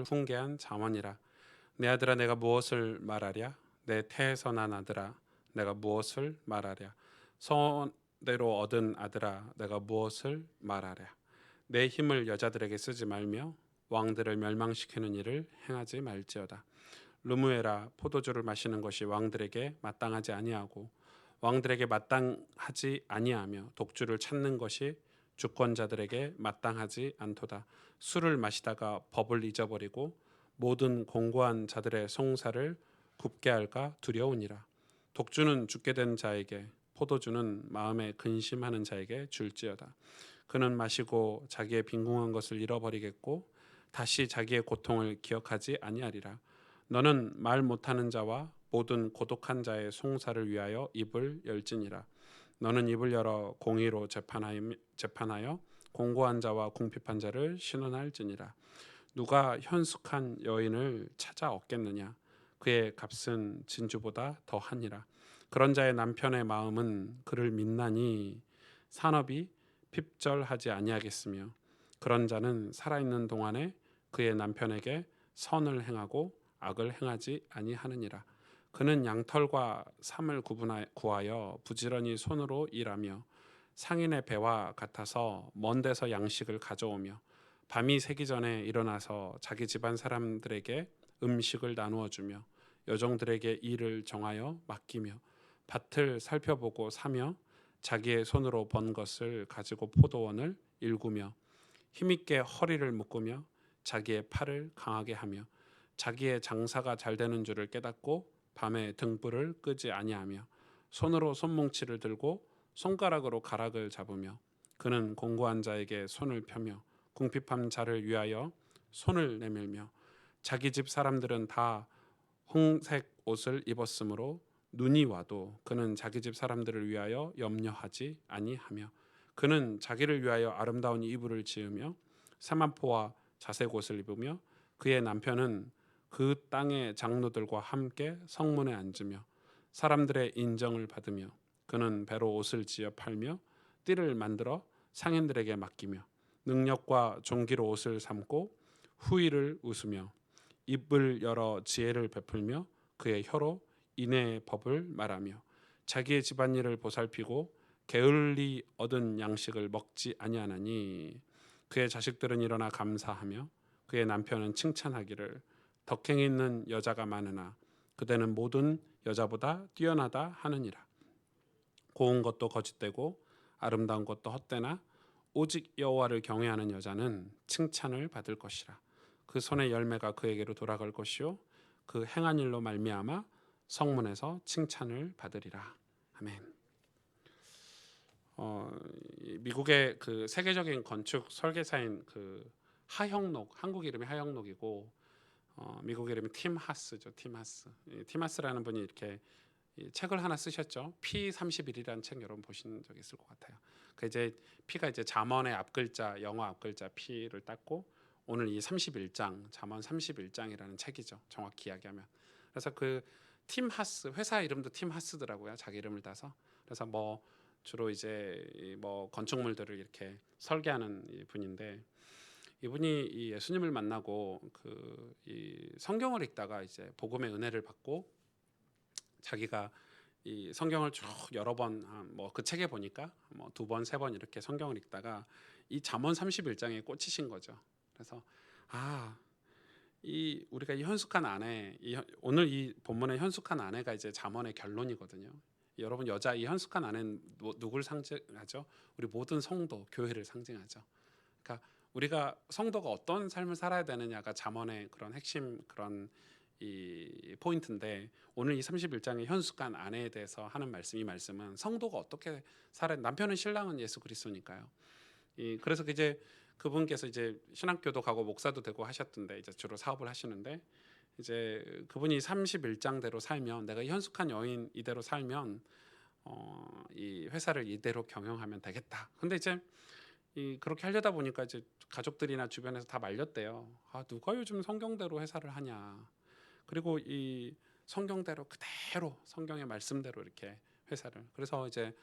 훈계한 잠언이라. 내 아들아, 내가 무엇을 말하랴? 내 태에서 난 아들아, 내가 무엇을 말하랴? 손대로 얻은 아들아, 내가 무엇을 말하랴? 내 힘을 여자들에게 쓰지 말며 왕들을 멸망시키는 일을 행하지 말지어다. 르무에라, 포도주를 마시는 것이 왕들에게 마땅하지 아니하고 왕들에게 마땅하지 아니하며 독주를 찾는 것이 주권자들에게 마땅하지 않도다. 술을 마시다가 법을 잊어버리고 모든 공고한 자들의 송사를 굽게 할까 두려우니라. 독주는 죽게 된 자에게, 포도주는 마음에 근심하는 자에게 줄지어다. 그는 마시고 자기의 빈궁한 것을 잃어버리겠고 다시 자기의 고통을 기억하지 아니하리라. 너는 말 못하는 자와 모든 고독한 자의 송사를 위하여 입을 열지니라. 너는 입을 열어 공의로 재판하여 공고한 자와 궁핍한 자를 신원할지니라. 누가 현숙한 여인을 찾아 얻겠느냐? 그의 값은 진주보다 더하니라. 그런 자의 남편의 마음은 그를 믿나니 산업이 핍절하지 아니하겠으며 그런 자는 살아있는 동안에 그의 남편에게 선을 행하고 악을 행하지 아니하느니라. 그는 양털과 삼을 구하여 부지런히 손으로 일하며 상인의 배와 같아서 먼 데서 양식을 가져오며 밤이 새기 전에 일어나서 자기 집안 사람들에게 음식을 나누어 주며 여종들에게 일을 정하여 맡기며 밭을 살펴보고 사며 자기의 손으로 번 것을 가지고 포도원을 일구며 힘있게 허리를 묶으며 자기의 팔을 강하게 하며 자기의 장사가 잘 되는 줄을 깨닫고 밤에 등불을 끄지 아니하며 손으로 손뭉치를 들고 손가락으로 가락을 잡으며 그는 공고한 자에게 손을 펴며 궁핍한 자를 위하여 손을 내밀며 자기 집 사람들은 다 홍색 옷을 입었으므로 눈이 와도 그는 자기 집 사람들을 위하여 염려하지 아니하며 그는 자기를 위하여 아름다운 이불을 지으며 사마포와 자색 옷을 입으며 그의 남편은 그 땅의 장로들과 함께 성문에 앉으며 사람들의 인정을 받으며 그는 배로 옷을 지어 팔며 띠를 만들어 상인들에게 맡기며 능력과 종기로 옷을 삼고 후의를 웃으며 입을 열어 지혜를 베풀며 그의 혀로 인애의 법을 말하며 자기의 집안일을 보살피고 게을리 얻은 양식을 먹지 아니하나니 그의 자식들은 일어나 감사하며 그의 남편은 칭찬하기를 덕행 있는 여자가 많으나 그대는 모든 여자보다 뛰어나다 하느니라. 고운 것도 거짓되고 아름다운 것도 헛되나 오직 여호와를 경외하는 여자는 칭찬을 받을 것이라. 그 손의 열매가 그에게로 돌아갈 것이요 그 행한 일로 말미암아 성문에서 칭찬을 받으리라. 아멘. 미국의 그 세계적인 건축 설계사인 그 하형록, 한국 이름이 하형록이고 미국 이름이 팀 하스죠. 팀 하스. 팀 하스라는 분이 이렇게 책을 하나 쓰셨죠. P31이라는 책 여러분 보신 적 있을 것 같아요. 그 이제 P가 이제 잠언의 앞글자, 영어 앞글자 P를 땄고 오늘 이 31장, 잠언 31장이라는 책이죠. 정확히 이야기하면. 그래서 그 팀 하스, 회사 이름도 팀 하스더라고요. 자기 이름을 따서. 그래서 뭐 주로 이제 뭐 건축물들을 이렇게 설계하는 분인데 이분이 이 예수님을 만나고 그 이 성경을 읽다가 이제 복음의 은혜를 받고 자기가 이 성경을 쭉 여러 번 뭐 그 책에 보니까 뭐 두 번, 세 번 이렇게 성경을 읽다가 이 잠언 31장에 꽂히신 거죠. 그래서 이 우리가 이 현숙한 아내, 오늘 이 본문의 현숙한 아내가 이제 잠언의 결론이거든요. 여러분 여자 이 현숙한 아내는 누굴 상징하죠? 우리 모든 성도, 교회를 상징하죠. 그러니까 우리가 성도가 어떤 삶을 살아야 되느냐가 잠언의 그런 핵심 그런 이 포인트인데 오늘 이 31장의 현숙한 아내에 대해서 하는 말씀 이 말씀은 성도가 어떻게 살아야 남편은 신랑은 예수 그리스도니까요. 그래서 이제 그분께서 이제 신학교도 가고 목사도 되고 하셨던데 이제 주로 사업을 하시는데 이제 그분이 31장대로 살면 내가 현숙한 여인 이대로 살면 이 회사를 이대로 경영하면 되겠다. 근데 이제 그렇게 하려다 보니까 이제 가족들이나 주변에서 다 말렸대요. 누가 요즘 성경대로 회사를 하냐. 그리고 이 성경대로 그대로 성경의 말씀대로 이렇게 회사를. 그래서 이제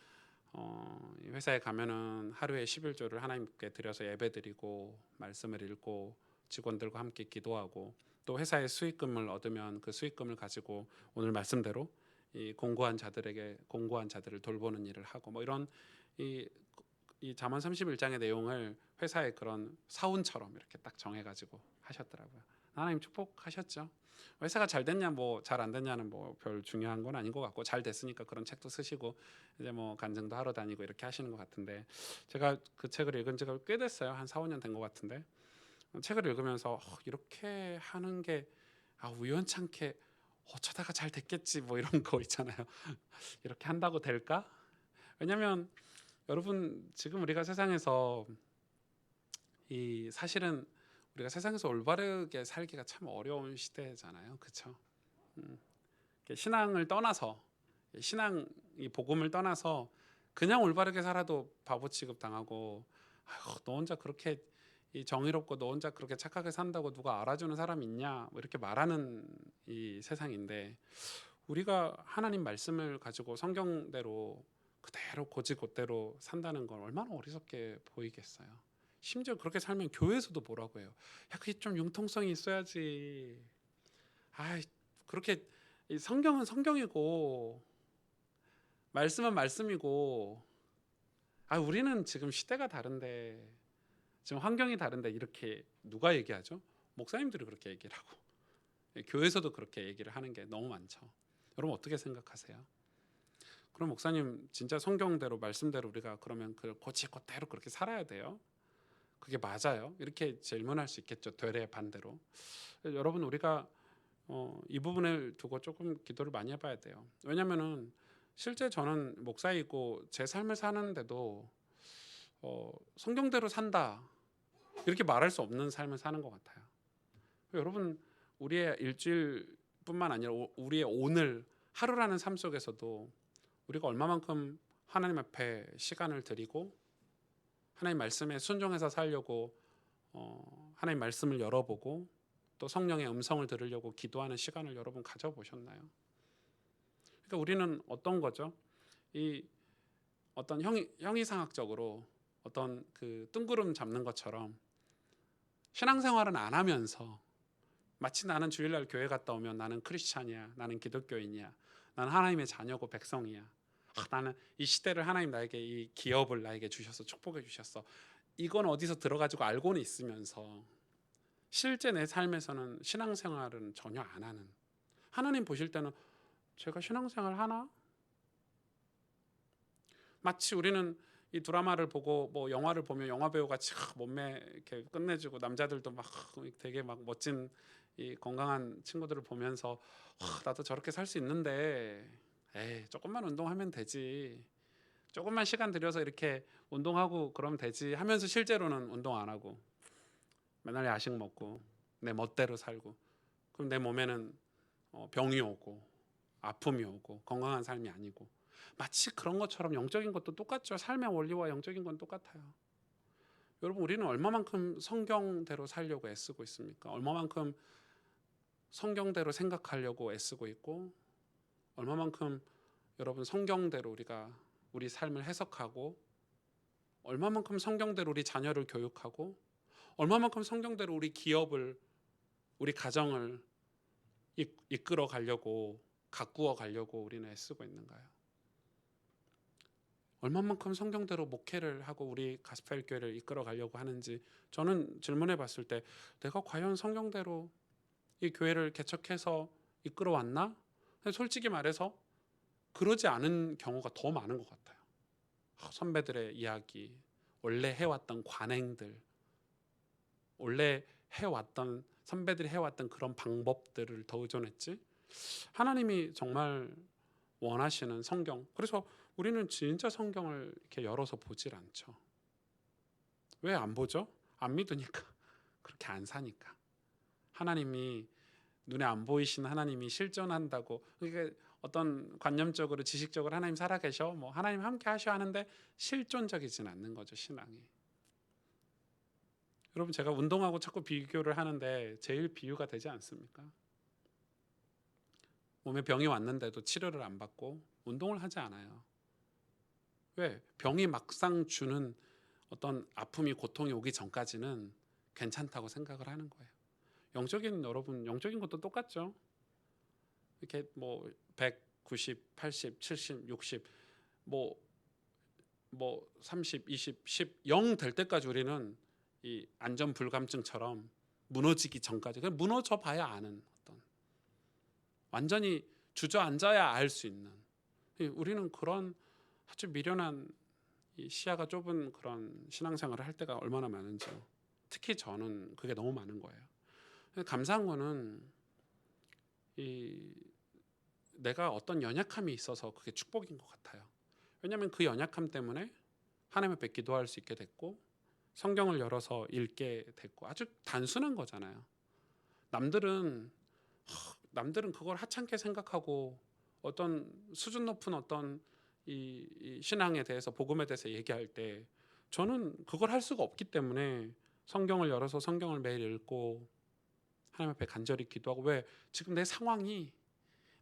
회사에 가면은 하루에 11조를 하나님께 드려서 예배드리고 말씀을 읽고 직원들과 함께 기도하고 또 회사의 수익금을 얻으면 그 수익금을 가지고 오늘 말씀대로 이 공고한 자들을 돌보는 일을 하고 뭐 이런 이, 이 잠언 31장의 내용을 회사의 그런 사원처럼 이렇게 딱 정해가지고 하셨더라고요. 하나님 축복하셨죠. 회사가 잘 됐냐 뭐 잘 안 됐냐는 뭐 별 중요한 건 아닌 것 같고 잘 됐으니까 그런 책도 쓰시고 이제 뭐 간증도 하러 다니고 이렇게 하시는 것 같은데 제가 그 책을 읽은 지가 꽤 됐어요. 한 4, 5년 된 것 같은데 책을 읽으면서 이렇게 하는 게 우연찮게 어쩌다가 잘 됐겠지 뭐 이런 거 있잖아요. 이렇게 한다고 될까? 왜냐면 여러분 지금 우리가 세상에서 이 사실은 우리가 세상에서 올바르게 살기가 참 어려운 시대잖아요. 그렇죠? 신앙을 떠나서 신앙 이 복음을 떠나서 그냥 올바르게 살아도 바보 취급 당하고 너 혼자 그렇게 이 정의롭고 너 혼자 그렇게 착하게 산다고 누가 알아주는 사람 있냐 뭐 이렇게 말하는 이 세상인데 우리가 하나님 말씀을 가지고 성경대로 그대로 고지곧대로 산다는 건 얼마나 어리석게 보이겠어요. 심지어 그렇게 살면 교회에서도 뭐라고 해요. 야 그게 좀 융통성이 있어야지. 그렇게 성경은 성경이고 말씀은 말씀이고 우리는 지금 시대가 다른데 지금 환경이 다른데 이렇게 누가 얘기하죠? 목사님들이 그렇게 얘기를 하고 교회에서도 그렇게 얘기를 하는 게 너무 많죠. 여러분 어떻게 생각하세요? 그럼 목사님 진짜 성경대로 말씀대로 우리가 그러면 그 고치곧대로 그렇게 살아야 돼요? 그게 맞아요? 이렇게 질문할 수 있겠죠. 되레 반대로. 여러분 우리가 이 부분을 두고 조금 기도를 많이 해봐야 돼요. 왜냐면은 실제 저는 목사이고 제 삶을 사는데도 성경대로 산다 이렇게 말할 수 없는 삶을 사는 것 같아요. 여러분 우리의 일주일뿐만 아니라 우리의 오늘 하루라는 삶 속에서도 우리가 얼마만큼 하나님 앞에 시간을 드리고 하나님 말씀에 순종해서 살려고 하나님 말씀을 열어보고 또 성령의 음성을 들으려고 기도하는 시간을 여러분 가져보셨나요? 그러니까 우리는 어떤 거죠? 이 어떤 형이상학적으로 어떤 그 뜬구름 잡는 것처럼 신앙생활은 안 하면서 마치 나는 주일날 교회 갔다 오면 나는 크리스찬이야, 나는 기독교인이야, 나는 하나님의 자녀고 백성이야. 나는 이 시대를 하나님 나에게 이 기업을 나에게 주셔서 축복해 주셨어. 이건 어디서 들어가지고 알고는 있으면서 실제 내 삶에서는 신앙생활은 전혀 안 하는. 하나님 보실 때는 제가 신앙생활 하나? 마치 우리는 이 드라마를 보고 뭐 영화를 보면 영화 배우같이 몸매 이렇게 끝내주고 남자들도 막 되게 막 멋진 이 건강한 친구들을 보면서 나도 저렇게 살 수 있는데 조금만 운동하면 되지. 조금만 시간 들여서 이렇게 운동하고 그러면 되지 하면서 실제로는 운동 안 하고 맨날 야식 먹고 내 멋대로 살고 그럼 내 몸에는 병이 오고 아픔이 오고 건강한 삶이 아니고 마치 그런 것처럼 영적인 것도 똑같죠. 삶의 원리와 영적인 건 똑같아요. 여러분 우리는 얼마만큼 성경대로 살려고 애쓰고 있습니까? 얼마만큼 성경대로 생각하려고 애쓰고 있고 얼마만큼 여러분 성경대로 우리가 우리 삶을 해석하고 얼마만큼 성경대로 우리 자녀를 교육하고 얼마만큼 성경대로 우리 기업을 우리 가정을 이끌어 가려고 가꾸어 가려고 우리는 애쓰고 있는가요? 얼마만큼 성경대로 목회를 하고 우리 가스펠 교회를 이끌어 가려고 하는지 저는 질문해 봤을 때 내가 과연 성경대로 이 교회를 개척해서 이끌어 왔나? 솔직히 말해서 그러지 않은 경우가 더 많은 것 같아요. 선배들의 이야기, 원래 해왔던 관행들, 원래 해왔던 선배들이 해왔던 그런 방법들을 더 의존했지 하나님이 정말 원하시는 성경. 그래서 우리는 진짜 성경을 이렇게 열어서 보질 않죠. 왜 안 보죠? 안 믿으니까. 그렇게 안 사니까. 하나님이 눈에 안 보이신 하나님이 실존한다고 그게 어떤 관념적으로 지식적으로 하나님 살아계셔 뭐 하나님 함께 하셔 하는데 실존적이진 않는 거죠. 신앙이. 여러분 제가 운동하고 자꾸 비교를 하는데 제일 비유가 되지 않습니까? 몸에 병이 왔는데도 치료를 안 받고 운동을 하지 않아요. 왜? 병이 막상 주는 어떤 아픔이 고통이 오기 전까지는 괜찮다고 생각을 하는 거예요. 영적인 여러분, 영적인 것도 똑같죠. 이렇게 뭐 190, 80, 70, 60, 뭐 30, 20, 10, 0 될 때까지 우리는 이 안전 불감증처럼 무너지기 전까지 그냥 무너져 봐야 아는 어떤 완전히 주저앉아야 알 수 있는 우리는 그런 아주 미련한 이 시야가 좁은 그런 신앙생활을 할 때가 얼마나 많은지요. 특히 저는 그게 너무 많은 거예요. 감사한 거는 이 내가 어떤 연약함이 있어서 그게 축복인 것 같아요. 왜냐하면 그 연약함 때문에 하나님 앞에 기도할 수 있게 됐고 성경을 열어서 읽게 됐고 아주 단순한 거잖아요. 남들은 그걸 하찮게 생각하고 어떤 수준 높은 어떤 이 신앙에 대해서 복음에 대해서 얘기할 때 저는 그걸 할 수가 없기 때문에 성경을 열어서 성경을 매일 읽고 하나님 앞에 간절히 기도하고 왜 지금 내 상황이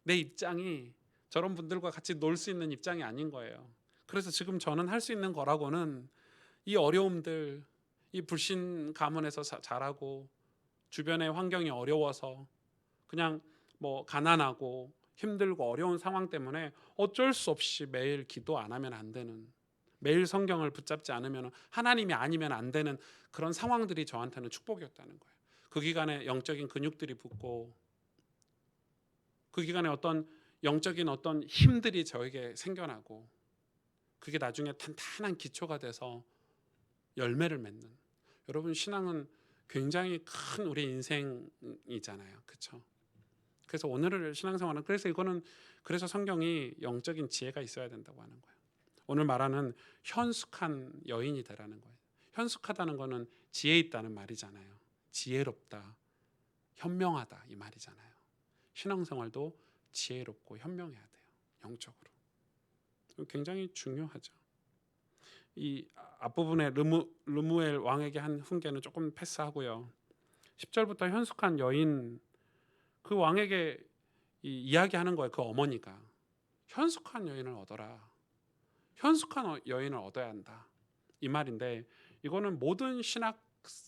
내 입장이 저런 분들과 같이 놀 수 있는 입장이 아닌 거예요. 그래서 지금 저는 할 수 있는 거라고는 이 어려움들, 이 불신 가문에서 자라고 주변의 환경이 어려워서 그냥 뭐 가난하고 힘들고 어려운 상황 때문에 어쩔 수 없이 매일 기도 안 하면 안 되는 매일 성경을 붙잡지 않으면 하나님이 아니면 안 되는 그런 상황들이 저한테는 축복이었다는 거예요. 그 기간에 영적인 근육들이 붙고 그 기간에 어떤 영적인 어떤 힘들이 저에게 생겨나고 그게 나중에 탄탄한 기초가 돼서 열매를 맺는 여러분 신앙은 굉장히 큰 우리 인생이잖아요. 그렇죠? 그래서 오늘의 신앙생활은 그래서 성경이 영적인 지혜가 있어야 된다고 하는 거예요. 오늘 말하는 현숙한 여인이 되라는 거예요. 현숙하다는 거는 지혜 있다는 말이잖아요. 지혜롭다, 현명하다 이 말이잖아요. 신앙생활도 지혜롭고 현명해야 돼요. 영적으로. 굉장히 중요하죠. 이 앞부분에 르무엘 왕에게 한 훈계는 조금 패스하고요. 10절부터 현숙한 여인 그 왕에게 이야기하는 거예요. 그 어머니가 현숙한 여인을 얻어라. 현숙한 여인을 얻어야 한다. 이 말인데 이거는 모든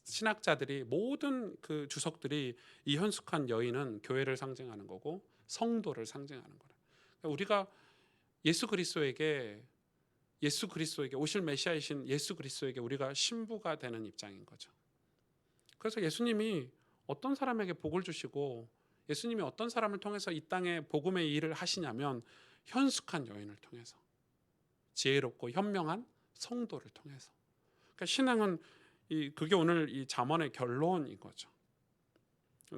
신학자들이 모든 그 주석들이 이 현숙한 여인은 교회를 상징하는 거고 성도를 상징하는 거라. 그러니까 우리가 예수 그리스도에게 오실 메시아이신 예수 그리스도에게 우리가 신부가 되는 입장인 거죠. 그래서 예수님이 어떤 사람에게 복을 주시고 예수님이 어떤 사람을 통해서 이 땅에 복음의 일을 하시냐면 현숙한 여인을 통해서 지혜롭고 현명한 성도를 통해서. 그러니까 신앙은 그게 오늘 이 잠언의 결론인 거죠.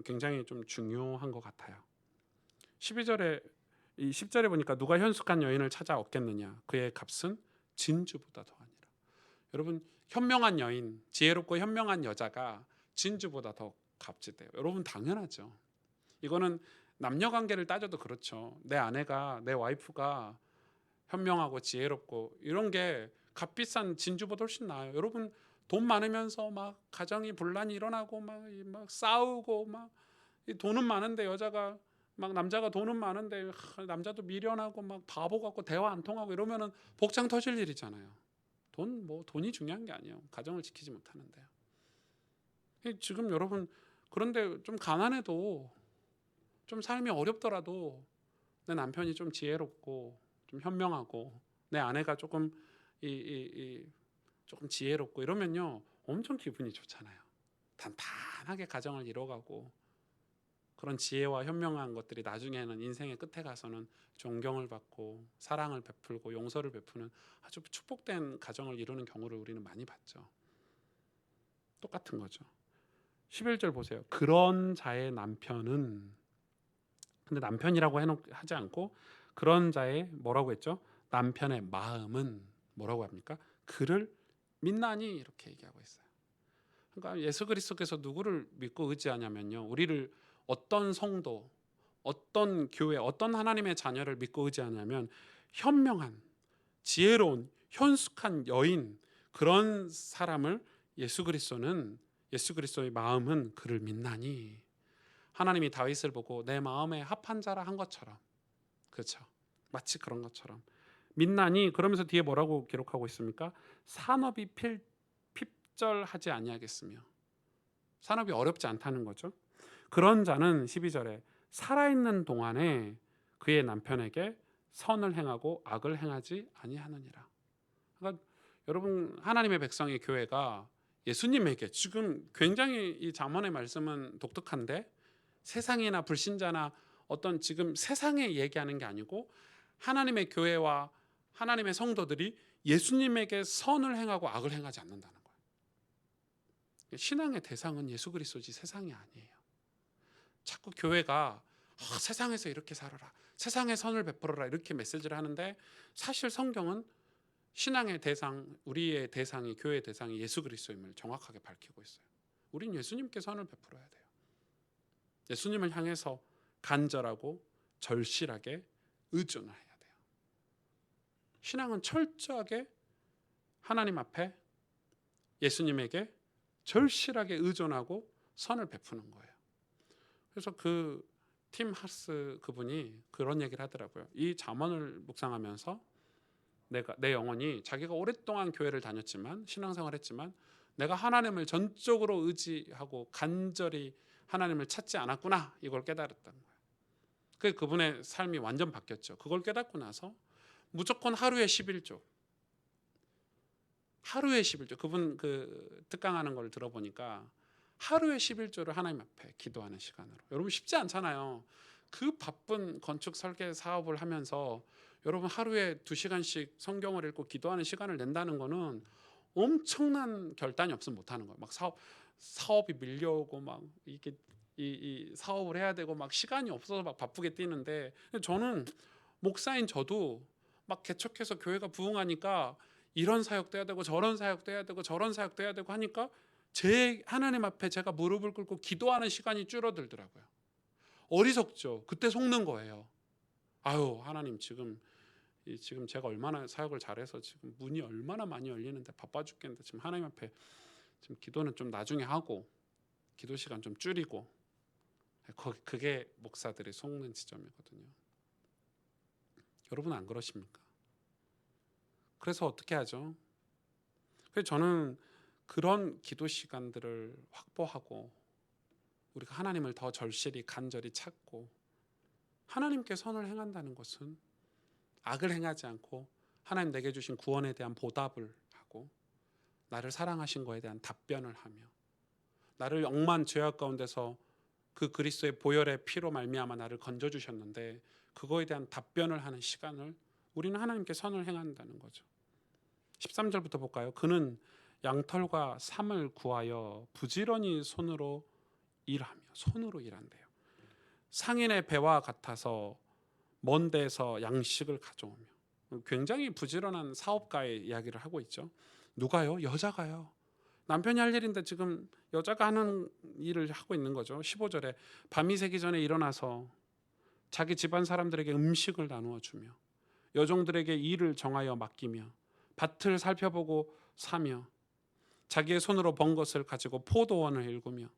굉장히 좀 중요한 것 같아요. 10절에 보니까 누가 현숙한 여인을 찾아 얻겠느냐 그의 값은 진주보다 더하니라. 여러분 현명한 여인, 지혜롭고 현명한 여자가 진주보다 더 값이 돼요. 여러분 당연하죠. 이거는 남녀 관계를 따져도 그렇죠. 내 아내가 내 와이프가 현명하고 지혜롭고 이런 게 값비싼 진주보다 훨씬 나아요. 여러분 돈 많으면서 막 가정이 분란이 일어나고 막 싸우고 막 돈은 많은데 여자가 막 남자가 돈은 많은데 남자도 미련하고 막 바보 같고 대화 안 통하고 이러면은 복장 터질 일이잖아요. 돈이 중요한 게 아니에요. 가정을 지키지 못하는데요. 지금 여러분 그런데 좀 가난해도 좀 삶이 어렵더라도 내 남편이 좀 지혜롭고 좀 현명하고 내 아내가 조금 조금 지혜롭고 이러면요 엄청 기분이 좋잖아요. 단단하게 가정을 이뤄가고 그런 지혜와 현명한 것들이 나중에는 인생의 끝에 가서는 존경을 받고 사랑을 베풀고 용서를 베푸는 아주 축복된 가정을 이루는 경우를 우리는 많이 봤죠. 똑같은 거죠. 11절 보세요. 그런 자의 남편은 근데 남편이라고 하지 않고 그런 자의 뭐라고 했죠? 남편의 마음은 뭐라고 합니까? 그를 믿나니 이렇게 얘기하고 있어요. 그러니까 예수 그리스도께서 누구를 믿고 의지하냐면요. 우리를 어떤 성도, 어떤 교회, 어떤 하나님의 자녀를 믿고 의지하냐면 현명한, 지혜로운, 현숙한 여인 그런 사람을 예수 그리스도의 마음은 그를 믿나니 하나님이 다윗을 보고 내 마음에 합한 자라 한 것처럼 그렇죠. 마치 그런 것처럼 믿나니 그러면서 뒤에 뭐라고 기록하고 있습니까? 산업이 핍절하지 아니하겠으며 산업이 어렵지 않다는 거죠. 그런 자는 12절에 살아있는 동안에 그의 남편에게 선을 행하고 악을 행하지 아니하느니라. 그러니까 여러분, 하나님의 백성의 교회가 예수님에게, 지금 굉장히 이 잠언의 말씀은 독특한데, 세상이나 불신자나 어떤 지금 세상에 얘기하는 게 아니고 하나님의 교회와 하나님의 성도들이 예수님에게 선을 행하고 악을 행하지 않는다는 거예요. 신앙의 대상은 예수 그리스도지 세상이 아니에요. 자꾸 교회가 세상에서 이렇게 살아라, 세상에 선을 베풀어라, 이렇게 메시지를 하는데, 사실 성경은 신앙의 대상, 우리의 대상이, 교회의 대상이 예수 그리스도임을 정확하게 밝히고 있어요. 우린 예수님께 선을 베풀어야 돼요. 예수님을 향해서 간절하고 절실하게 의존을 해야 돼요. 신앙은 철저하게 하나님 앞에 예수님에게 절실하게 의존하고 선을 베푸는 거예요. 그래서 그 팀 하스 그분이 그런 얘기를 하더라고요. 이 잠언을 묵상하면서 내 영혼이, 자기가 오랫동안 교회를 다녔지만, 신앙생활을 했지만, 내가 하나님을 전적으로 의지하고 간절히 하나님을 찾지 않았구나, 이걸 깨달았다는 거예요. 그분의 삶이 완전 바뀌었죠. 그걸 깨닫고 나서 무조건 하루에 11조, 하루에 11조, 그분 그 특강하는 걸 들어보니까 하루에 11조를 하나님 앞에 기도하는 시간으로. 여러분, 쉽지 않잖아요. 그 바쁜 건축 설계 사업을 하면서 여러분 하루에 2시간씩 성경을 읽고 기도하는 시간을 낸다는 거는 엄청난 결단이 없으면 못하는 거예요. 막 사업이 밀려오고 막 이게 이 사업을 해야 되고 막 시간이 없어서 막 바쁘게 뛰는데, 저는 목사인 저도 막 개척해서 교회가 부흥하니까 이런 사역도 해야 되고 저런 사역도 해야 되고 저런 사역도 해야 되고 하니까 제 하나님 앞에 제가 무릎을 꿇고 기도하는 시간이 줄어들더라고요. 어리석죠. 그때 속는 거예요. 아유, 하나님, 지금 제가 얼마나 사역을 잘해서 지금 문이 얼마나 많이 열리는데 바빠 죽겠는데, 지금 하나님 앞에 지금 기도는 좀 나중에 하고 기도 시간 좀 줄이고. 그게 목사들이 속는 지점이거든요. 여러분, 안 그러십니까? 그래서 어떻게 하죠? 그래서 저는 그런 기도 시간들을 확보하고 우리가 하나님을 더 절실히 간절히 찾고 하나님께 선을 행한다는 것은 악을 행하지 않고 하나님 내게 주신 구원에 대한 보답을 하고 나를 사랑하신 거에 대한 답변을 하며 나를 억만 죄악 가운데서 그 그리스도의 보혈의 피로 말미암아 나를 건져주셨는데 그거에 대한 답변을 하는 시간을 우리는 하나님께 선을 행한다는 거죠. 13절부터 볼까요? 그는 양털과 삼을 구하여 부지런히 손으로 일한대요. 상인의 배와 같아서 먼 데서 양식을 가져오며. 굉장히 부지런한 사업가의 이야기를 하고 있죠. 누가요? 여자가요. 남편이 할 일인데 지금 여자가 하는 일을 하고 있는 거죠. 15절에 밤이 새기 전에 일어나서 자기 집안 사람들에게 음식을 나누어 주며 여종들에게 일을 정하여 맡기며 밭을 살펴보고 사며 자기의 손으로 번 것을 가지고 포도원을 일구며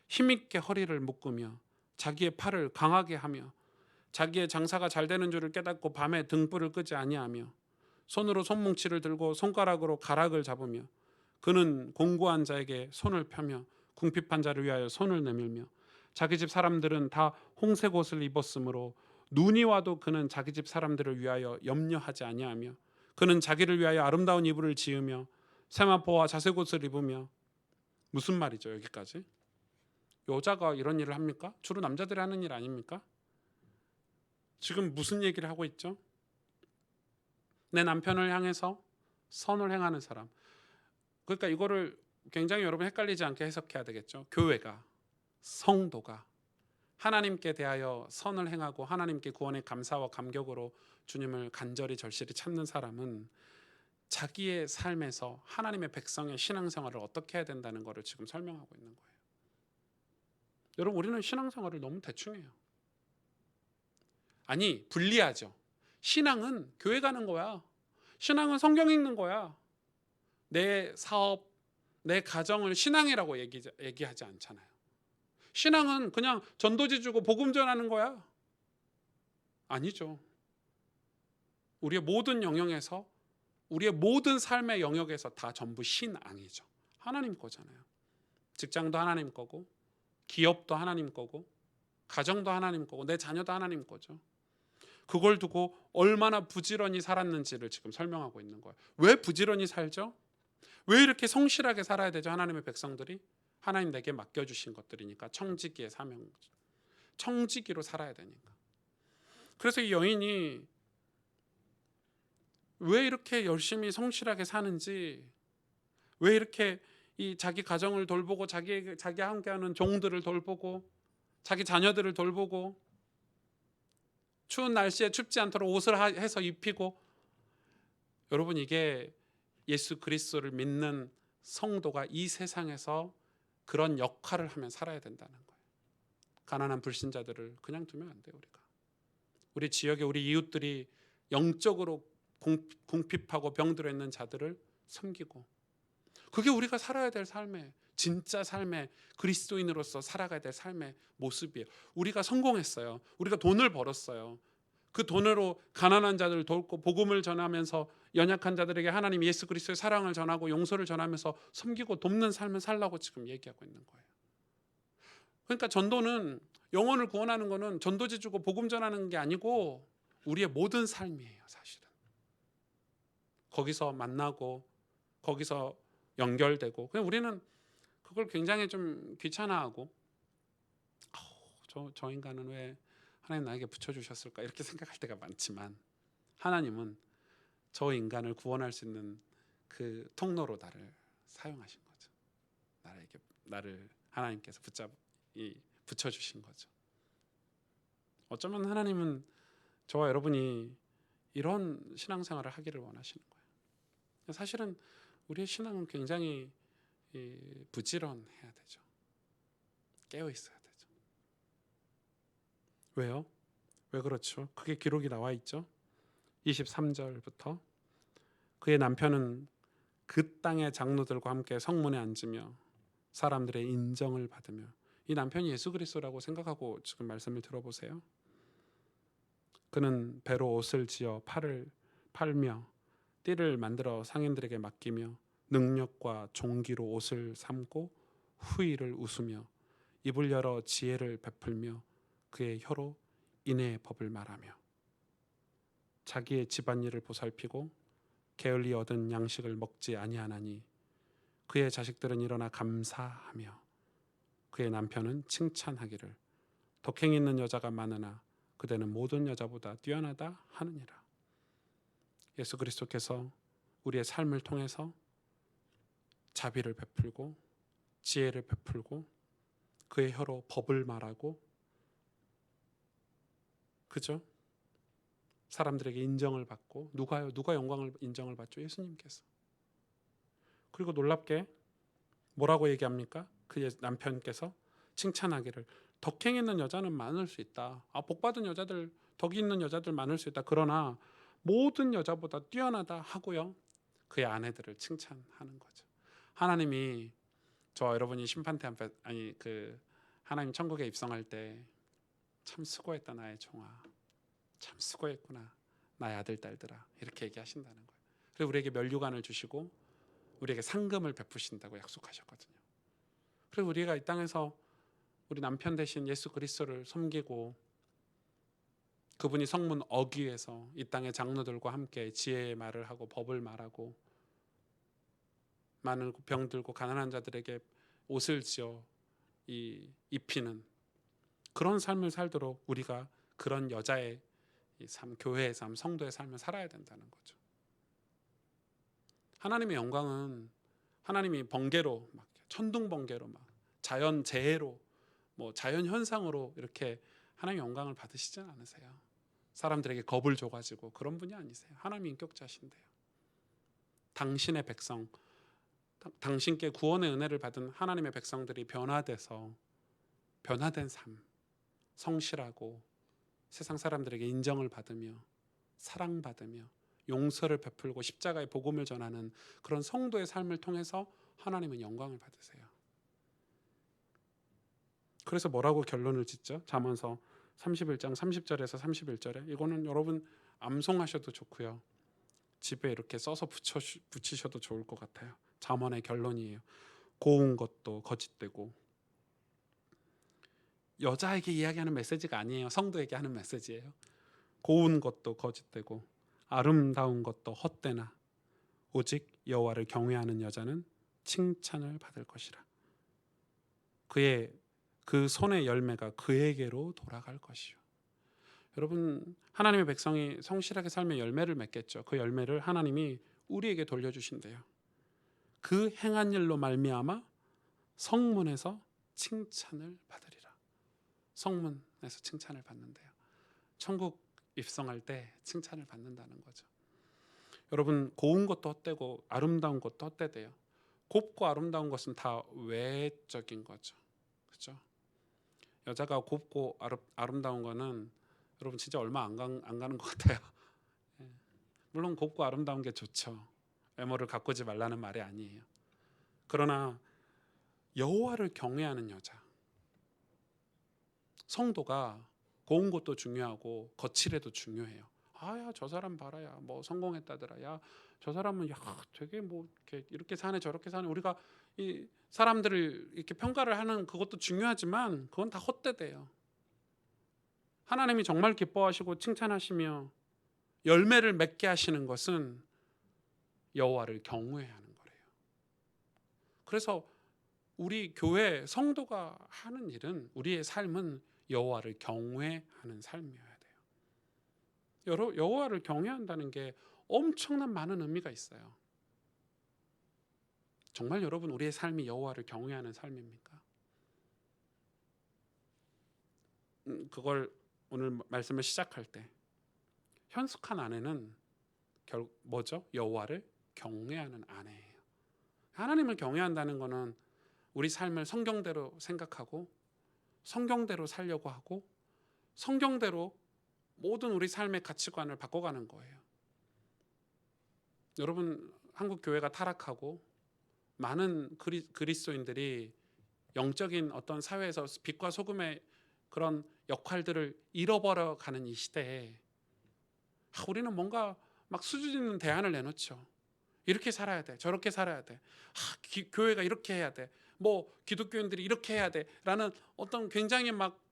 힘있게 허리를 묶으며 자기의 팔을 강하게 하며 자기의 장사가 잘 되는 줄을 깨닫고 밤에 등불을 끄지 아니하며 손으로 손뭉치를 들고 손가락으로 가락을 잡으며 그는 공고한 자에게 손을 펴며 궁핍한 자를 위하여 손을 내밀며 자기 집 사람들은 다 홍색 옷을 입었으므로 눈이 와도 그는 자기 집 사람들을 위하여 염려하지 아니하며 그는 자기를 위하여 아름다운 이불을 지으며 세마포와 자색 옷을 입으며. 무슨 말이죠? 여기까지 여자가 이런 일을 합니까? 주로 남자들이 하는 일 아닙니까? 지금 무슨 얘기를 하고 있죠? 내 남편을 향해서 선을 행하는 사람. 그러니까 이거를 굉장히 여러분 헷갈리지 않게 해석해야 되겠죠. 교회가, 성도가 하나님께 대하여 선을 행하고 하나님께 구원의 감사와 감격으로 주님을 간절히 절실히 찾는 사람은 자기의 삶에서 하나님의 백성의 신앙생활을 어떻게 해야 된다는 것을 지금 설명하고 있는 거예요. 여러분, 우리는 신앙생활을 너무 대충 해요. 아니, 불리하죠. 신앙은 교회 가는 거야. 신앙은 성경 읽는 거야. 내 사업, 내 가정을 신앙이라고 얘기하지 않잖아요. 신앙은 그냥 전도지 주고 복음 전하는 거야. 아니죠. 우리의 모든 영역에서, 우리의 모든 삶의 영역에서 다 전부 신앙이죠. 하나님 거잖아요. 직장도 하나님 거고, 기업도 하나님 거고, 가정도 하나님 거고, 내 자녀도 하나님 거죠. 그걸 두고 얼마나 부지런히 살았는지를 지금 설명하고 있는 거예요. 왜 부지런히 살죠? 왜 이렇게 성실하게 살아야 되죠? 하나님의 백성들이 하나님 내게 맡겨주신 것들이니까. 청지기의 사명, 청지기로 살아야 되니까. 그래서 이 여인이 왜 이렇게 열심히 성실하게 사는지, 왜 이렇게 이 자기 가정을 돌보고 자기 함께하는 종들을 돌보고 자기 자녀들을 돌보고 추운 날씨에 춥지 않도록 옷을 해서 입히고, 여러분 이게 예수 그리스도를 믿는 성도가 이 세상에서 그런 역할을 하면 살아야 된다는 거예요. 가난한 불신자들을 그냥 두면 안 돼요. 우리 지역에 우리 이웃들이 영적으로 궁핍하고 병들어 있는 자들을 섬기고, 그게 우리가 살아야 될 삶의, 진짜 삶의, 그리스도인으로서 살아가야 될 삶의 모습이에요. 우리가 성공했어요. 우리가 돈을 벌었어요. 그 돈으로 가난한 자들을 돕고 복음을 전하면서 연약한 자들에게 하나님 예수 그리스도의 사랑을 전하고 용서를 전하면서 섬기고 돕는 삶을 살라고 지금 얘기하고 있는 거예요. 그러니까 전도는, 영혼을 구원하는 거는 전도지 주고 복음 전하는 게 아니고 우리의 모든 삶이에요. 사실은 거기서 만나고 거기서 연결되고, 그냥 우리는 그걸 굉장히 좀 귀찮아하고, 저 인간은 왜 하나님 나에게 붙여주셨을까 이렇게 생각할 때가 많지만, 하나님은 저 인간을 구원할 수 있는 그 통로로 나를 사용하신 거죠. 나를 하나님께서 붙여주신 거죠. 어쩌면 하나님은 저와 여러분이 이런 신앙생활을 하기를 원하시는 거예요. 사실은 우리의 신앙은 굉장히 부지런해야 되죠. 깨어 있어야 되죠. 왜요? 왜 그렇죠? 그게 기록이 나와 있죠. 23절부터 그의 남편은 그 땅의 장로들과 함께 성문에 앉으며 사람들의 인정을 받으며, 이 남편이 예수 그리스도라고 생각하고 지금 말씀을 들어보세요. 그는 배로 옷을 지어 팔며 띠를 만들어 상인들에게 맡기며 능력과 종기로 옷을 삼고 후일을 웃으며 입을 열어 지혜를 베풀며 그의 혀로 인애의 법을 말하며 자기의 집안일을 보살피고 게을리 얻은 양식을 먹지 아니하나니 그의 자식들은 일어나 감사하며 그의 남편은 칭찬하기를 덕행 있는 여자가 많으나 그대는 모든 여자보다 뛰어나다 하느니라. 예수 그리스도께서 우리의 삶을 통해서 자비를 베풀고 지혜를 베풀고 그의 혀로 법을 말하고, 그죠? 사람들에게 인정을 받고, 누가 영광을 인정을 받죠? 예수님께서. 그리고 놀랍게 뭐라고 얘기합니까? 그의 남편께서 칭찬하기를 덕행 있는 여자는 많을 수 있다. 복받은 여자들, 덕이 있는 여자들 많을 수 있다. 그러나 모든 여자보다 뛰어나다 하고요. 그의 아내들을 칭찬하는 거죠. 하나님이 저와 여러분이 심판대 앞에, 하나님 천국에 입성할 때 참 수고했다 나의 종아, 참 수고했구나 나의 아들 딸들아, 이렇게 얘기하신다는 거예요. 그래서 우리에게 면류관을 주시고 우리에게 상금을 베푸신다고 약속하셨거든요. 그래서 우리가 이 땅에서 우리 남편 대신 예수 그리스도를 섬기고 그분이 성문 어귀에서 이 땅의 장로들과 함께 지혜의 말을 하고 법을 말하고 많은 병들고 가난한 자들에게 옷을 지어 입히는 그런 삶을 살도록 우리가 그런 여자의 삶, 교회의 삶, 성도의 삶을 살아야 된다는 거죠. 하나님의 영광은 하나님이 번개로 막 천둥 번개로 막 자연 재해로 자연 현상으로 이렇게 하나님의 영광을 받으시지 않으세요. 사람들에게 겁을 줘가지고 그런 분이 아니세요. 하나님 인격자신데요. 당신의 백성, 당신께 구원의 은혜를 받은 하나님의 백성들이 변화된 삶, 성실하고 세상 사람들에게 인정을 받으며 사랑받으며 용서를 베풀고 십자가의 복음을 전하는 그런 성도의 삶을 통해서 하나님은 영광을 받으세요. 그래서 뭐라고 결론을 짓죠? 잠언서 31장 30절에서 31절에, 이거는 여러분 암송하셔도 좋고요, 집에 이렇게 써서 붙이셔도 좋을 것 같아요. 잠언의 결론이에요. 고운 것도 거짓되고, 여자에게 이야기하는 메시지가 아니에요. 성도에게 하는 메시지예요. 고운 것도 거짓되고 아름다운 것도 헛되나 오직 여호와를 경외하는 여자는 칭찬을 받을 것이라. 그의 그 손의 열매가 그에게로 돌아갈 것이요. 여러분, 하나님의 백성이 성실하게 살며 열매를 맺겠죠. 그 열매를 하나님이 우리에게 돌려주신대요. 그 행한 일로 말미암아 성문에서 칭찬을 받으리라. 성문에서 칭찬을 받는데요. 천국 입성할 때 칭찬을 받는다는 거죠. 여러분, 고운 것도 헛되고 아름다운 것도 헛되대요. 곱고 아름다운 것은 다 외적인 거죠. 그렇죠? 여자가 곱고 아름다운 거는 여러분 진짜 얼마 안 가는 것 같아요. 물론 곱고 아름다운 게 좋죠. 외모를 가꾸지 말라는 말이 아니에요. 그러나 여호와를 경외하는 여자, 성도가 고운 것도 중요하고 거칠애도 중요해요. 아야 저 사람 봐라야 뭐 성공했다더라. 야 저 사람은 야 되게 뭐 이렇게 사네 저렇게 사네. 우리가 이 사람들을 이렇게 평가를 하는 그것도 중요하지만 그건 다 헛되대요. 하나님이 정말 기뻐하시고 칭찬하시며 열매를 맺게 하시는 것은 여호와를 경외하는 거래요. 그래서 우리 교회 성도가 하는 일은, 우리의 삶은 여호와를 경외하는 삶이어야 돼요. 여호와를 경외한다는 게 엄청난 많은 의미가 있어요. 정말 여러분 우리의 삶이 여호와를 경외하는 삶입니까? 그걸 오늘 말씀을 시작할 때 현숙한 아내는 뭐죠? 여호와를 경외하는 아내예요. 하나님을 경외한다는 것은 우리 삶을 성경대로 생각하고 성경대로 살려고 하고 성경대로 모든 우리 삶의 가치관을 바꿔가는 거예요. 여러분, 한국 교회가 타락하고 많은 그리스도인들이 영적인 어떤 사회에서 빛과 소금의 그런 역할들을 잃어버려 가는 이 시대에 우리는 뭔가 막 수준 있는 대안을 내놓죠. 이렇게 살아야 돼, 저렇게 살아야 돼, 교회가 이렇게 해야 돼, 뭐 기독교인들이 이렇게 해야 돼라는 어떤 굉장히 막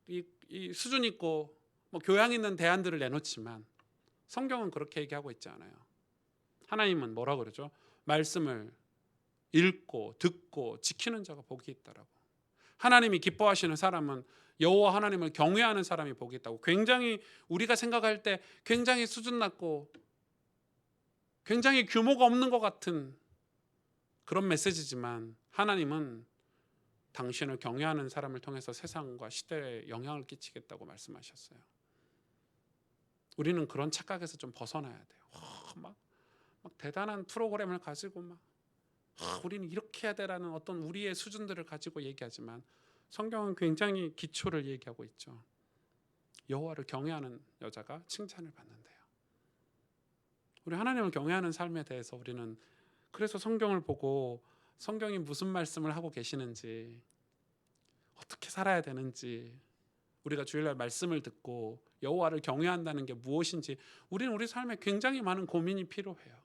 이 수준 있고 뭐 교양 있는 대안들을 내놓지만 성경은 그렇게 얘기하고 있지 않아요. 하나님은 뭐라 그러죠? 말씀을 읽고 듣고 지키는 자가 복이 있다라고. 하나님이 기뻐하시는 사람은 여호와 하나님을 경외하는 사람이 복이 있다고. 굉장히 우리가 생각할 때 굉장히 수준 낮고 굉장히 규모가 없는 것 같은 그런 메시지지만 하나님은 당신을 경외하는 사람을 통해서 세상과 시대에 영향을 끼치겠다고 말씀하셨어요. 우리는 그런 착각에서 좀 벗어나야 돼요. 막 대단한 프로그램을 가지고 우리는 이렇게 해야 되라는 어떤 우리의 수준들을 가지고 얘기하지만 성경은 굉장히 기초를 얘기하고 있죠. 여호와를 경외하는 여자가 칭찬을 받는데요. 우리 하나님을 경외하는 삶에 대해서 우리는 그래서 성경을 보고 성경이 무슨 말씀을 하고 계시는지, 어떻게 살아야 되는지, 우리가 주일날 말씀을 듣고 여호와를 경외한다는 게 무엇인지 우리는 우리 삶에 굉장히 많은 고민이 필요해요.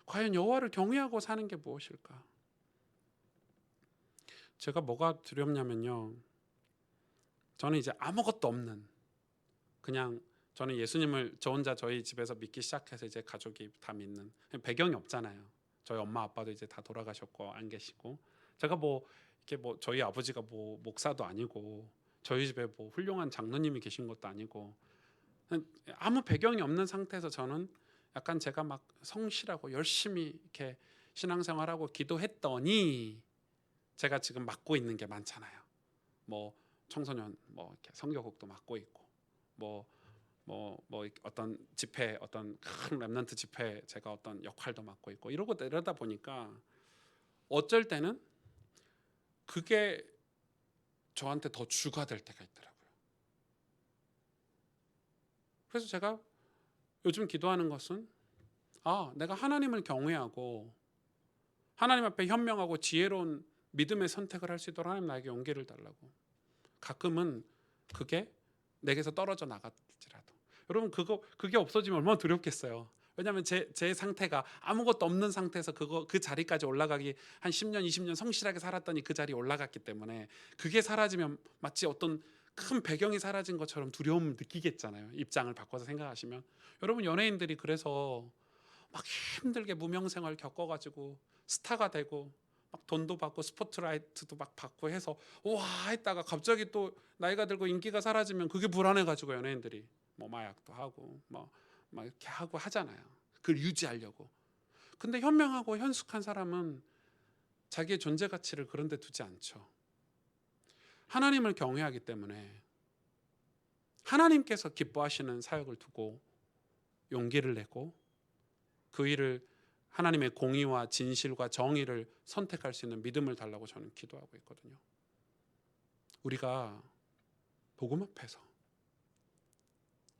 과연 여호와를 경외하고 사는 게 무엇일까? 제가 뭐가 두렵냐면요, 저는 이제 아무것도 없는, 그냥 저는 예수님을 저 혼자 저희 집에서 믿기 시작해서 이제 가족이 다 믿는, 배경이 없잖아요. 저희 엄마 아빠도 이제 다 돌아가셨고 안 계시고, 제가 뭐 이렇게 뭐 저희 아버지가 뭐 목사도 아니고 저희 집에 뭐 훌륭한 장로님이 계신 것도 아니고 아무 배경이 없는 상태에서 저는 약간 제가 막 성실하고 열심히 이렇게 신앙생활하고 기도했더니 제가 지금 맡고 있는 게 많잖아요. 뭐 청소년 뭐 이렇게 선교국도 맡고 있고 뭐 어떤 집회, 어떤 큰 렘넌트 집회 제가 어떤 역할도 맡고 있고 이러다 보니까 어쩔 때는 그게 저한테 더 주가 될 때가 있더라고요. 그래서 제가 요즘 기도하는 것은 내가 하나님을 경외하고 하나님 앞에 현명하고 지혜로운 믿음의 선택을 할 수 있도록 하나님 나에게 용기를 달라고. 가끔은 그게 내게서 떨어져 나갈지라도, 여러분 그게 없어지면 얼마나 두렵겠어요. 왜냐하면 제 상태가 아무것도 없는 상태에서 그 자리까지 올라가기 한 10년, 20년 성실하게 살았더니 그 자리에 올라갔기 때문에 그게 사라지면 마치 어떤 큰 배경이 사라진 것처럼 두려움을 느끼겠잖아요. 입장을 바꿔서 생각하시면. 여러분, 연예인들이 그래서 막 힘들게 무명 생활 겪어가지고 스타가 되고 막 돈도 받고 스포트라이트도 막 받고 해서 와 했다가 갑자기 또 나이가 들고 인기가 사라지면 그게 불안해가지고 연예인들이 뭐 마약도 하고 뭐 막 이렇게 하고 하잖아요. 그걸 유지하려고. 근데 현명하고 현숙한 사람은 자기의 존재 가치를 그런 데 두지 않죠. 하나님을 경외하기 때문에 하나님께서 기뻐하시는 사역을 두고 용기를 내고 그 일을 하나님의 공의와 진실과 정의를 선택할 수 있는 믿음을 달라고 저는 기도하고 있거든요. 우리가 복음 앞에서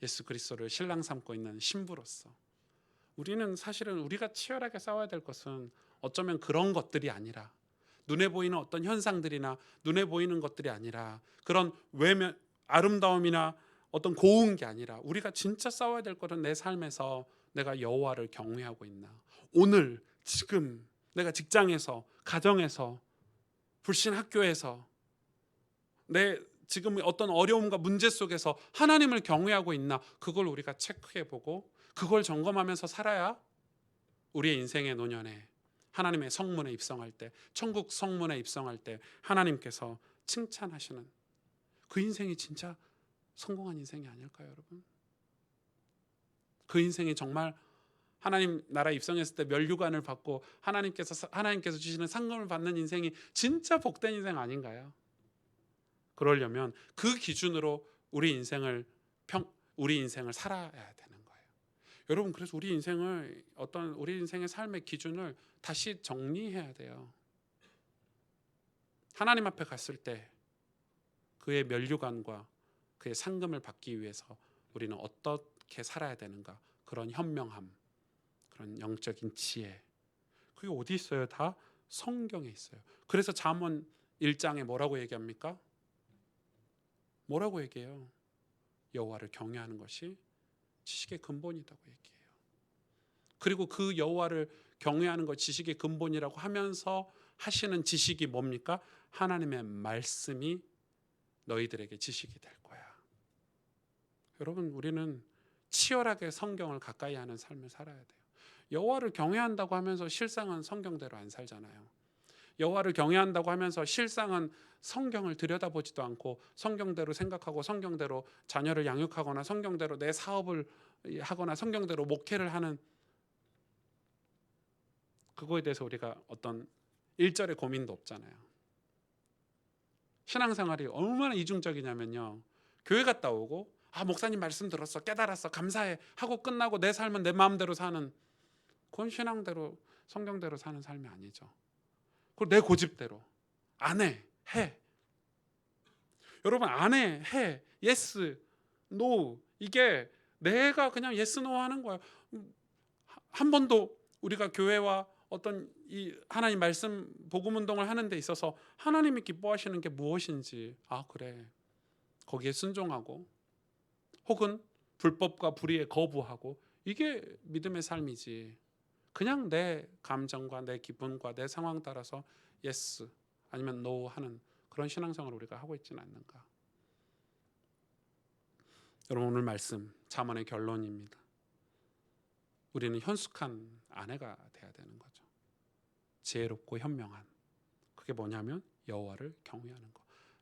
예수 그리스도를 신랑 삼고 있는 신부로서 우리는 사실은 우리가 치열하게 싸워야 될 것은 어쩌면 그런 것들이 아니라 눈에 보이는 어떤 현상들이나 눈에 보이는 것들이 아니라 그런 외면 아름다움이나 어떤 고운 게 아니라 우리가 진짜 싸워야 될 것은 내 삶에서 내가 여호와를 경외하고 있나, 오늘 지금 내가 직장에서 가정에서 불신 학교에서 내 지금 어떤 어려움과 문제 속에서 하나님을 경외하고 있나, 그걸 우리가 체크해보고 그걸 점검하면서 살아야 우리의 인생의 노년에 하나님의 성문에 입성할 때, 천국 성문에 입성할 때 하나님께서 칭찬하시는 그 인생이 진짜 성공한 인생이 아닐까요, 여러분? 그 인생이 정말 하나님 나라 입성했을 때 멸류관을 받고 하나님께서 주시는 상금을 받는 인생이 진짜 복된 인생 아닌가요? 그러려면 그 기준으로 우리 인생을 살아야 되는 거예요. 여러분, 그래서 우리 인생의 삶의 기준을 다시 정리해야 돼요. 하나님 앞에 갔을 때 그의 멸류관과 그의 상금을 받기 위해서 우리는 어떻게 살아야 되는가, 그런 현명함, 그런 영적인 지혜, 그게 어디 있어요? 다 성경에 있어요. 그래서 잠언 1장에 뭐라고 얘기합니까? 뭐라고 얘기해요? 여호와를 경외하는 것이 지식의 근본이라고 얘기해요. 그리고 그 여호와를 경외하는 것 지식의 근본이라고 하면서 하시는 지식이 뭡니까? 하나님의 말씀이 너희들에게 지식이 될 거야. 여러분, 우리는 치열하게 성경을 가까이 하는 삶을 살아야 돼요. 여호와를 경외한다고 하면서 실상은 성경대로 안 살잖아요. 여호와를 경외한다고 하면서 실상은 성경을 들여다보지도 않고 성경대로 생각하고 성경대로 자녀를 양육하거나 성경대로 내 사업을 하거나 성경대로 목회를 하는, 그거에 대해서 우리가 어떤 일절의 고민도 없잖아요. 신앙생활이 얼마나 이중적이냐면요, 교회 갔다 오고 목사님 말씀 들었어, 깨달았어, 감사해 하고 끝나고 내 삶은 내 마음대로 사는, 그건 신앙대로 성경대로 사는 삶이 아니죠. 그리고 내 고집대로 안 해, 해. 여러분, 안 해, 해, 예스, 노, 이게 내가 그냥 예스, 노 하는 거예요. 한 번도 우리가 교회와 어떤 이 하나님 말씀 복음 운동을 하는 데 있어서 하나님이 기뻐하시는 게 무엇인지, 그래, 거기에 순종하고 혹은 불법과 불의에 거부하고, 이게 믿음의 삶이지, 그냥 내 감정과 내 기분과 내 상황 따라서 예스 아니면 노 하는 그런 신앙생활을 우리가 하고 있지는 않는가. 여러분, 오늘 말씀 잠언의 결론입니다. 우리는 현숙한 아내가 돼야 되는 거죠. 지혜롭고 현명한, 그게 뭐냐면 여호와를 경외하는 거.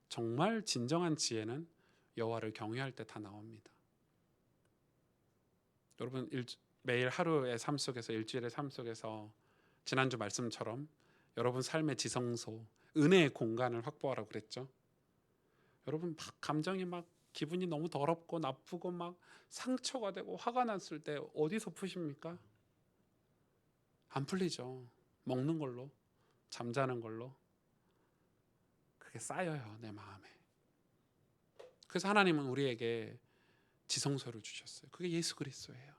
정말 진정한 지혜는 여호와를 경외할 때 다 나옵니다. 여러분, 매일 하루의 삶 속에서, 일주일의 삶 속에서 지난주 말씀처럼 여러분 삶의 지성소, 은혜의 공간을 확보하라고 그랬죠. 여러분, 막 감정이 막 기분이 너무 더럽고 나쁘고 막 상처가 되고 화가 났을 때 어디서 푸십니까? 안 풀리죠. 먹는 걸로, 잠자는 걸로. 그게 쌓여요, 내 마음에. 그래서 하나님은 우리에게 지성소를 주셨어요. 그게 예수 그리스도예요.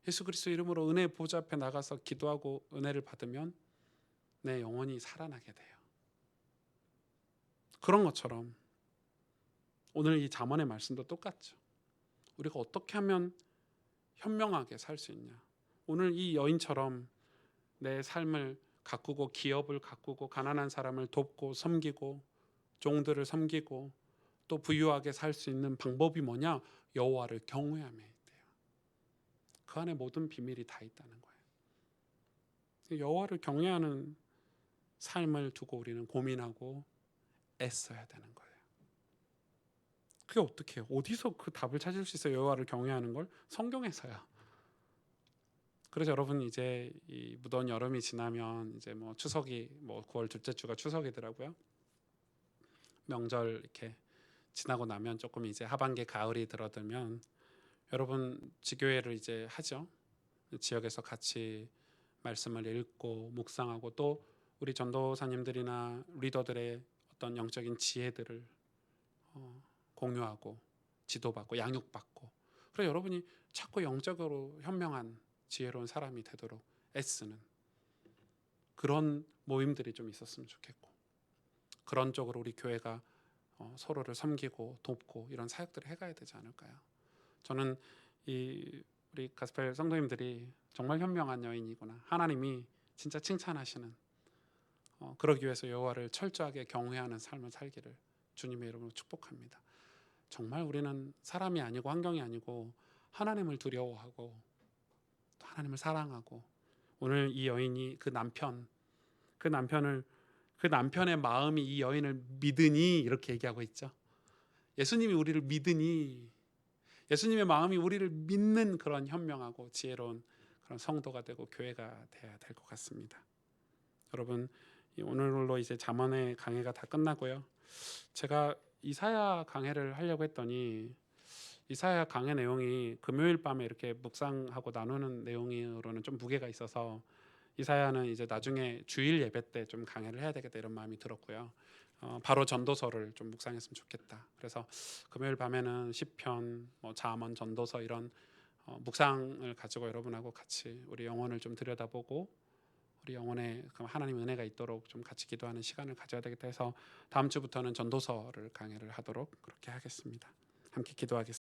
예수 그리스도 이름으로 은혜의 보좌 앞에 나가서 기도하고 은혜를 받으면 내 영혼이 살아나게 돼요. 그런 것처럼 오늘 이 잠언의 말씀도 똑같죠. 우리가 어떻게 하면 현명하게 살 수 있냐? 오늘 이 여인처럼 내 삶을 가꾸고 기업을 가꾸고 가난한 사람을 돕고 섬기고 종들을 섬기고 또 부유하게 살 수 있는 방법이 뭐냐? 여호와를 경외함에 있대요. 그 안에 모든 비밀이 다 있다는 거예요. 여호와를 경외하는 삶을 두고 우리는 고민하고 애써야 되는 거예요. 그게 어떻게 해요? 어디서 그 답을 찾을 수 있어요? 여호와를 경외하는 걸? 성경에서요. 그래서 여러분 이제 이 무더운 여름이 지나면 이제 뭐 추석이 뭐 9월 둘째 주가 추석이더라고요. 명절 이렇게 지나고 나면 조금 이제 하반기 가을이 들어들면 여러분 지교회를 이제 하죠. 지역에서 같이 말씀을 읽고 묵상하고 또 우리 전도사님들이나 리더들의 어떤 영적인 지혜들을 공유하고 지도받고 양육받고 그래서 여러분이 자꾸 영적으로 현명한 지혜로운 사람이 되도록 애쓰는 그런 모임들이 좀 있었으면 좋겠고 그런 쪽으로 우리 교회가 서로를 섬기고 돕고 이런 사역들을 해가야 되지 않을까요? 저는 이 우리 가스펠 성도님들이 정말 현명한 여인이구나 하나님이 진짜 칭찬하시는 그러기 위해서 여호와를 철저하게 경외하는 삶을 살기를 주님의 이름으로 축복합니다. 정말 우리는 사람이 아니고 환경이 아니고 하나님을 두려워하고 또 하나님을 사랑하고 오늘 이 여인이 그 남편의 마음이 이 여인을 믿으니 이렇게 얘기하고 있죠. 예수님이 우리를 믿으니 예수님의 마음이 우리를 믿는 그런 현명하고 지혜로운 그런 성도가 되고 교회가 돼야 될 것 같습니다. 여러분 오늘로 이제 잠언의 강해가 다 끝나고요. 제가 이사야 강해를 하려고 했더니 이사야 강해 내용이 금요일 밤에 이렇게 묵상하고 나누는 내용으로는 좀 무게가 있어서 이사야는 이제 나중에 주일 예배 때 좀 강해를 해야 되겠다 이런 마음이 들었고요. 바로 전도서를 좀 묵상했으면 좋겠다. 그래서 금요일 밤에는 시편, 잠언, 전도서 이런 묵상을 가지고 여러분하고 같이 우리 영혼을 좀 들여다보고 우리 영혼에 하나님 은혜가 있도록 좀 같이 기도하는 시간을 가져야 되겠다 해서 다음 주부터는 전도서를 강해를 하도록 그렇게 하겠습니다. 함께 기도하겠습니다.